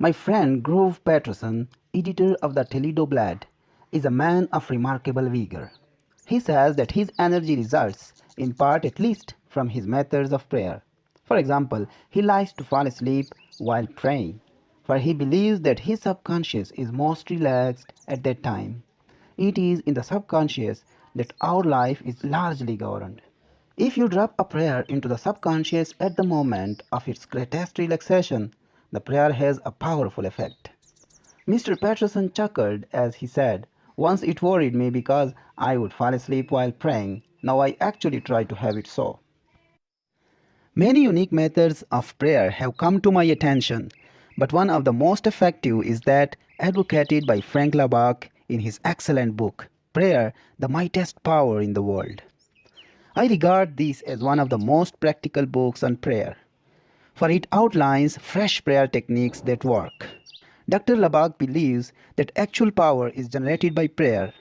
My friend Grove Patterson, editor of the Toledo Blade, is a man of remarkable vigor. He says that his energy results, in part at least, from his methods of prayer. For example, he likes to fall asleep while praying, for he believes that his subconscious is most relaxed at that time. It is in the subconscious that our life is largely governed. If you drop a prayer into the subconscious at the moment of its greatest relaxation, the prayer has a powerful effect. Mr. Patterson chuckled as he said, "Once it worried me because I would fall asleep while praying. Now I actually try to have it so." Many unique methods of prayer have come to my attention, but one of the most effective is that advocated by Frank Labach in his excellent book, Prayer, the Mightiest Power in the World. I regard this as one of the most practical books on prayer, for it outlines fresh prayer techniques that work. Dr. Labach believes that actual power is generated by prayer.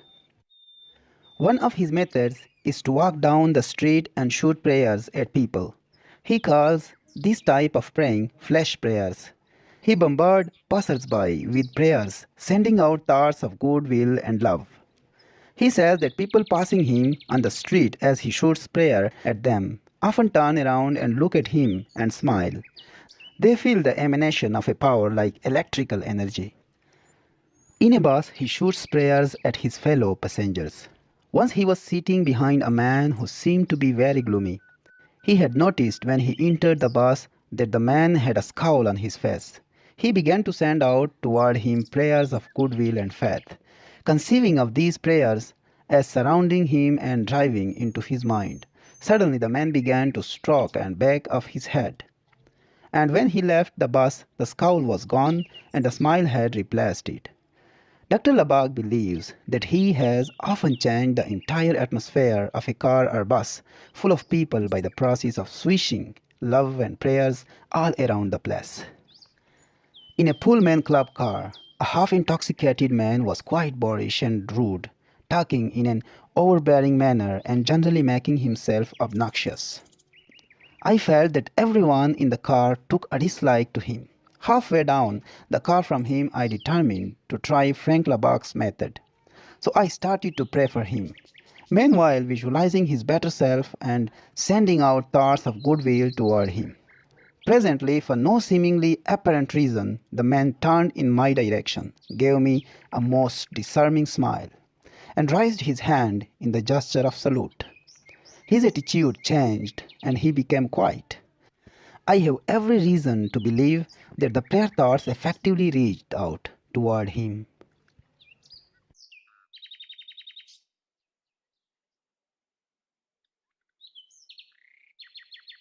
One of his methods is to walk down the street and shoot prayers at people. He calls this type of praying flash prayers. He bombards passers-by with prayers, sending out thoughts of goodwill and love. He says that people passing him on the street as he shoots prayer at them often turn around and look at him and smile. They feel the emanation of a power like electrical energy. In a bus, he shoots prayers at his fellow passengers. Once he was sitting behind a man who seemed to be very gloomy. He had noticed when he entered the bus that the man had a scowl on his face. He began to send out toward him prayers of goodwill and faith, conceiving of these prayers as surrounding him and driving into his mind. Suddenly the man began to stroke the back of his head. And when he left the bus, the scowl was gone and a smile had replaced it. Dr. Labach believes that he has often changed the entire atmosphere of a car or bus full of people by the process of swishing love and prayers all around the place. In a Pullman Club car, a half-intoxicated man was quite boorish and rude, talking in an overbearing manner and generally making himself obnoxious. I felt that everyone in the car took a dislike to him. Halfway down the car from him, I determined to try Frank Labach's method. So I started to pray for him, meanwhile visualizing his better self and sending out thoughts of goodwill toward him. Presently, for no seemingly apparent reason, the man turned in my direction, gave me a most disarming smile, and raised his hand in the gesture of salute. His attitude changed, and he became quiet. I have every reason to believe that the prayer thoughts effectively reached out toward him.